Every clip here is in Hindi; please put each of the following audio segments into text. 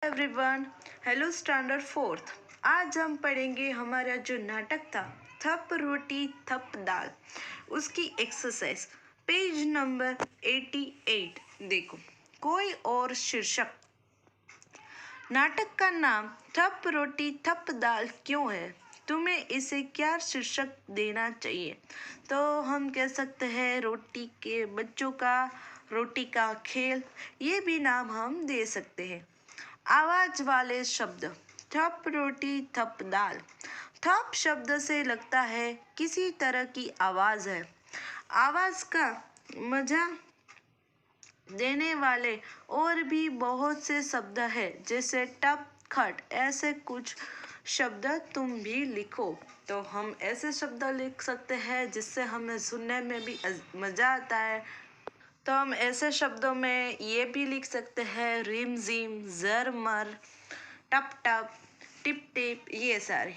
Everyone, hello standard fourth. आज हम पढ़ेंगे हमारा जो नाटक था थप रोटी थप दाल, उसकी एक्सरसाइज पेज नंबर 88। देखो, कोई और शीर्षक। नाटक का नाम थप रोटी थप दाल क्यों है? तुम्हें इसे क्या शीर्षक देना चाहिए? तो हम कह सकते हैं रोटी के बच्चों का, रोटी का खेल, ये भी नाम हम दे सकते हैं। आवाज वाले शब्द। थप रोटी थप दाल। थप शब्द से लगता है किसी तरह की आवाज है। आवाज का मजा देने वाले और भी बहुत से शब्द है, जैसे टप खट। ऐसे कुछ शब्द तुम भी लिखो। तो हम ऐसे शब्द लिख सकते हैं जिससे हमें सुनने में भी मजा आता है। तो हम ऐसे शब्दों में ये भी लिख सकते हैं रिम झिम, झरमर, टप टप, टिप टिप, ये सारे।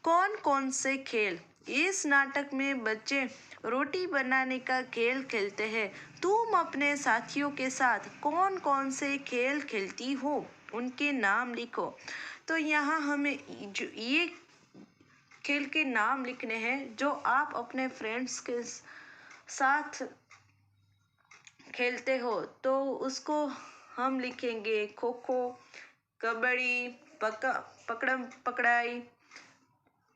कौन कौन से खेल? इस नाटक में बच्चे रोटी बनाने का खेल खेलते हैं। तुम अपने साथियों के साथ कौन कौन से खेल खेलती हो, उनके नाम लिखो। तो यहाँ हमें जो ये खेल के नाम लिखने हैं जो आप अपने फ्रेंड्स के साथ खेलते हो। तो उसको हम लिखेंगे खो खो, कबड्डी, पकड़म पकड़ाई,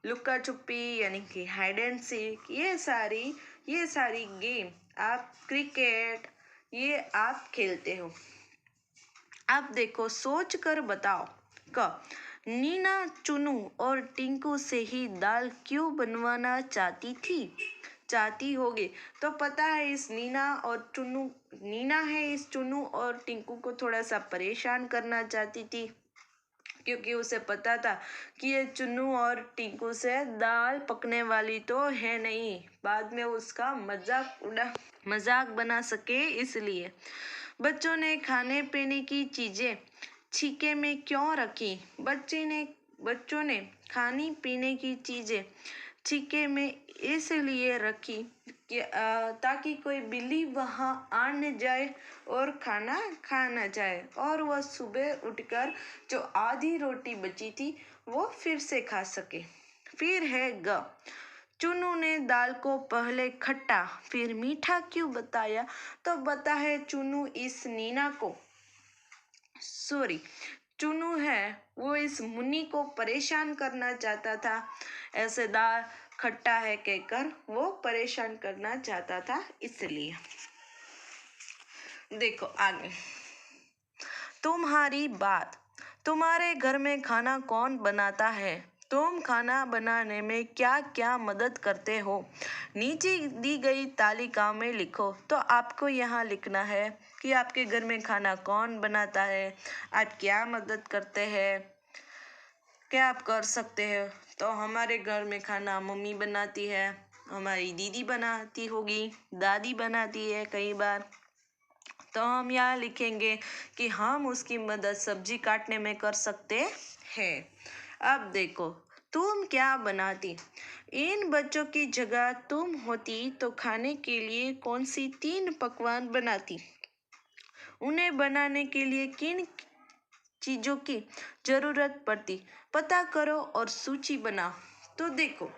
लुक्का छुपी यानी कि हाइड एंड सीक, ये सारी गेम आप, क्रिकेट, ये आप खेलते हो। अब देखो, सोच कर बताओ क नीना चुनू और टिंकू से ही दाल क्यों बनवाना चाहती होगी। तो पता है इस नीना है इस चुनू और टिंकू को थोड़ा सा परेशान करना चाहती थी, क्योंकि उसे पता था कि ये चुन्नू और टिंकू से दाल पकने वाली तो है नहीं, बाद में उसका मजाक बना सके, इसलिए। बच्चों ने खाने पीने की चीजें छीके में क्यों रखी? बच्चों ने खाने पीने की चीजें छीके में इसलिए रखी कि ताकि कोई बिल्ली वहां आ न जाए और खाना खा न जाए, और वह सुबह उठकर जो आधी रोटी बची थी वो फिर से खा सके। फिर है ग, चुनू ने दाल को पहले खट्टा फिर मीठा क्यों बताया? तो बता है चुनू है वो इस मुन्नी को परेशान करना चाहता था। ऐसे दाल खट्टा है कहकर वो परेशान करना चाहता था, इसलिए। देखो आगे, तुम्हारी बात। तुम्हारे घर में खाना कौन बनाता है? तुम खाना बनाने में क्या क्या मदद करते हो? नीचे दी गई तालिका में लिखो। तो आपको यहाँ लिखना है कि आपके घर में खाना कौन बनाता है, आप क्या मदद करते हैं, क्या आप कर सकते हो। तो हमारे घर में खाना मम्मी बनाती है, हमारी दीदी बनाती होगी, दादी बनाती है कई बार। तो हम यहाँ लिखेंगे कि हम उसकी मदद सब्जी काटने में कर सकते हैं। अब देखो, तुम क्या बनाती? इन बच्चों की जगह तुम होती तो खाने के लिए कौन सी 3 पकवान बनाती? उन्हें बनाने के लिए किन चीजों की जरूरत पड़ती? पता करो और सूची बनाओ। तो देखो,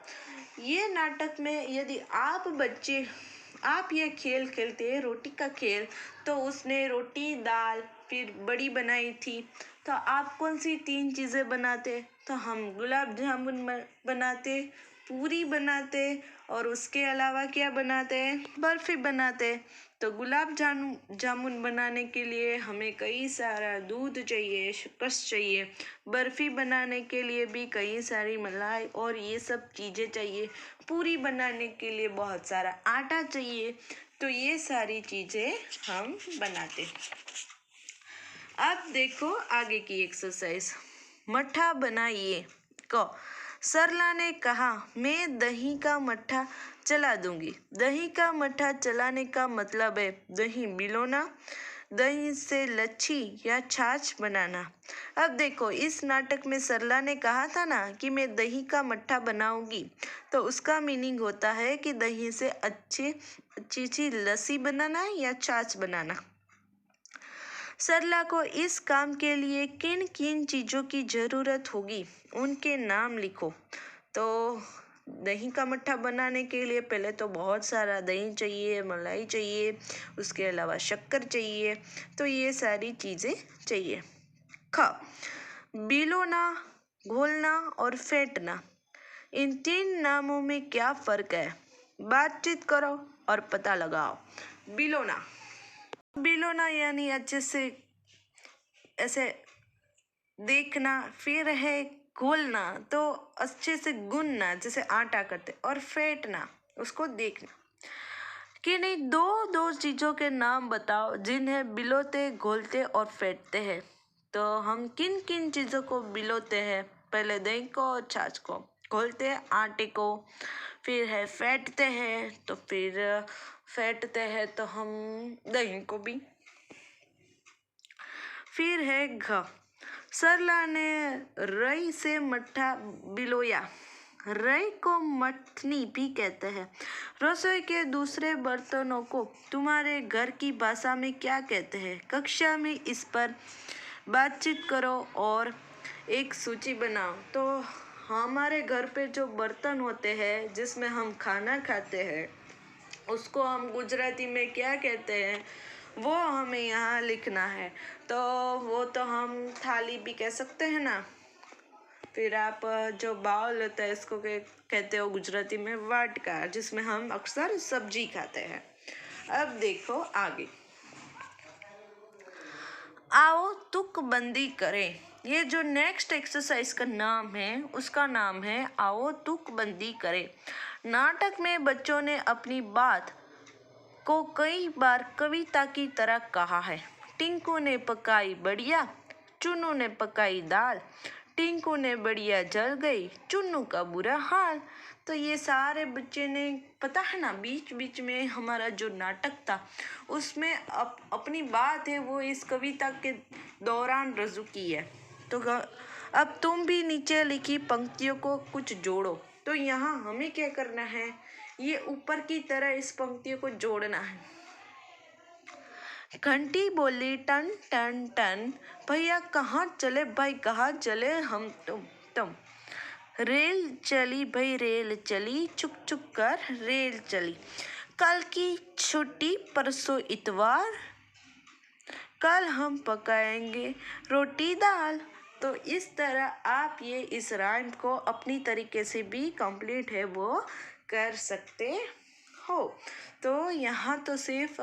ये नाटक में यदि आप ये खेल खेलते हैं रोटी का खेल, तो उसने रोटी दाल फिर बड़ी बनाई थी। तो आप कौन सी 3 चीजें बनाते? तो हम गुलाब जामुन बनाते, पूरी बनाते, और उसके अलावा क्या बनाते हैं? बर्फी बनाते। तो गुलाब जामुन बनाने के लिए हमें कई सारा दूध चाहिए, शक्कर चाहिए। बर्फी बनाने के लिए भी कई सारी मलाई और ये सब चीज़ें चाहिए। पूरी बनाने के लिए बहुत सारा आटा चाहिए। तो ये सारी चीज़ें हम बनाते। अब देखो आगे की एक्सरसाइज। मट्ठा बनाइए। सरला ने कहा, मैं दही का मट्ठा चला दूंगी। दही का मट्ठा चलाने का मतलब है दही मिलाना, दही से लच्छी या छाछ बनाना। अब देखो, इस नाटक में सरला ने कहा था ना कि मैं दही का मट्ठा बनाऊंगी, तो उसका मीनिंग होता है कि दही से अच्छी लस्सी बनाना या छाछ बनाना। सरला को इस काम के लिए किन किन चीज़ों की ज़रूरत होगी, उनके नाम लिखो। तो दही का मट्ठा बनाने के लिए पहले तो बहुत सारा दही चाहिए, मलाई चाहिए, उसके अलावा शक्कर चाहिए, तो ये सारी चीज़ें चाहिए। ख, बिलोना, घोलना और फेंटना, इन तीन नामों में क्या फ़र्क है? बातचीत करो और पता लगाओ। बिलोना, बिलोना यानी अच्छे से ऐसे देखना, फिर है घोलना तो अच्छे से गूंदना जैसे आटा करते, और फेंटना उसको देखना। कि नहीं, दो दो चीज़ों के नाम बताओ जिन्हें बिलोते, घोलते और फेंटते हैं। तो हम किन किन चीज़ों को बिलोते हैं? पहले दही को और छाछ को, घोलते हैं आटे को, फिर है फेंटते हैं, तो फिर फेंटते हैं तो हम दही को भी। फिर है घ, सरला ने रई से मट्ठा बिलोया। रई को मथनी भी कहते हैं। रसोई के दूसरे बर्तनों को तुम्हारे घर की भाषा में क्या कहते हैं? कक्षा में इस पर बातचीत करो और एक सूची बनाओ। तो हमारे घर पे जो बर्तन होते हैं जिसमें हम खाना खाते हैं, उसको हम गुजराती में क्या कहते हैं वो हमें यहाँ लिखना है। तो वो तो हम थाली भी कह सकते हैं ना। फिर आप जो बाउल होता है इसको कहते हो गुजराती में वाटका, जिसमें हम अक्सर सब्जी खाते हैं। अब देखो आगे, आओ तुकबंदी करें। ये जो नेक्स्ट एक्सरसाइज का नाम है उसका नाम है आओ तुकबंदी करें। नाटक में बच्चों ने अपनी बात को कई बार कविता की तरह कहा है। टिंकू ने पकाई बढ़िया, चुन्नू ने पकाई दाल, टिंकू ने बढ़िया जल गई, चुन्नू का बुरा हाल। तो ये सारे बच्चे ने, पता है ना, बीच बीच में हमारा जो नाटक था उसमें अपनी बात है वो इस कविता के दौरान रजू की है। तो अब तुम भी नीचे लिखी पंक्तियों को कुछ जोड़ो। तो यहाँ हमें क्या करना है, ये ऊपर की तरह इस पंक्तियों को जोड़ना है। घंटी बोली टन टन टन, भैया कहाँ चले भाई कहाँ चले हम तुम। रेल चली भाई रेल चली, चुक चुक कर रेल चली। कल की छुट्टी परसों इतवार, कल हम पकाएंगे रोटी दाल। तो इस तरह आप ये इस राइम को अपनी तरीके से भी कंप्लीट है वो कर सकते हो। तो यहाँ तो सिर्फ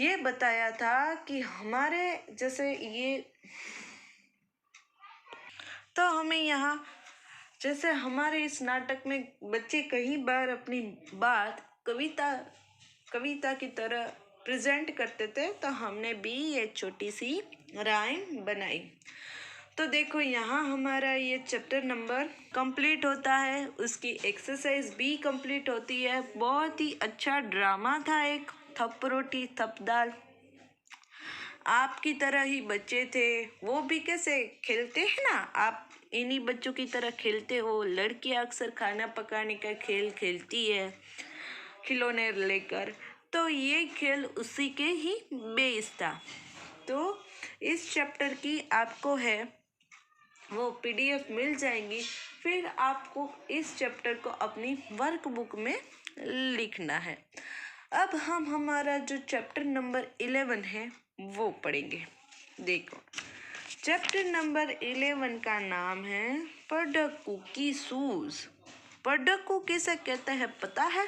ये बताया था कि हमारे जैसे ये, तो हमें यहाँ जैसे हमारे इस नाटक में बच्चे कई बार अपनी बात कविता की तरह प्रेजेंट करते थे, तो हमने भी ये छोटी सी राइम बनाई। तो देखो यहाँ हमारा ये चैप्टर नंबर कंप्लीट होता है, उसकी एक्सरसाइज भी कंप्लीट होती है। बहुत ही अच्छा ड्रामा था, एक थप रोटी थप दाल। आपकी तरह ही बच्चे थे, वो भी कैसे खेलते हैं ना, आप इन्हीं बच्चों की तरह खेलते हो। लड़कियां अक्सर खाना पकाने का खेल खेलती है खिलौने लेकर, तो ये खेल उसी के ही बेस था। तो इस चैप्टर की आपको है वो PDF मिल जाएंगी, फिर आपको इस चैप्टर को अपनी वर्क बुक में लिखना है। अब हम हमारा जो चैप्टर नंबर 11 है वो पढ़ेंगे। देखो, चैप्टर नंबर 11 का नाम है पढ़कू की सूझ। पढ़कू किसे कहते हैं पता है?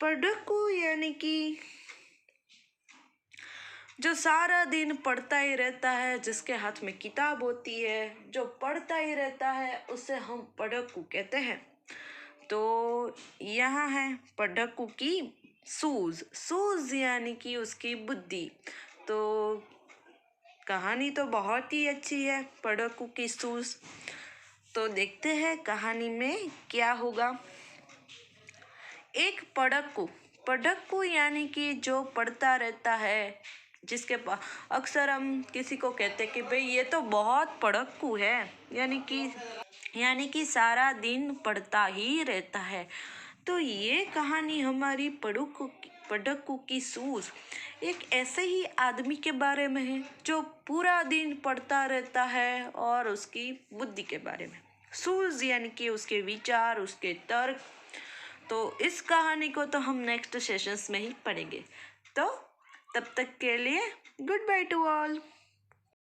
पढ़कू यानी कि जो सारा दिन पढ़ता ही रहता है, जिसके हाथ में किताब होती है, जो पढ़ता ही रहता है, उसे हम पढ़कू कहते हैं। तो यहाँ है पढ़कू की सूझ यानी कि उसकी बुद्धि। तो कहानी तो बहुत ही अच्छी है, पढ़कू की सूझ। तो देखते हैं कहानी में क्या होगा। एक पढ़कू यानी कि जो पढ़ता रहता है, जिसके पास अक्सर हम किसी को कहते हैं कि भाई ये तो बहुत पढ़कू है, यानी कि सारा दिन पढ़ता ही रहता है। तो ये कहानी हमारी पढ़कू की सूझ एक ऐसे ही आदमी के बारे में है जो पूरा दिन पढ़ता रहता है और उसकी बुद्धि के बारे में, सूझ यानी कि उसके विचार, उसके तर्क। तो इस कहानी को तो हम नेक्स्ट सेशंस में ही पढ़ेंगे। तो तब तक के लिए गुड बाय टू ऑल।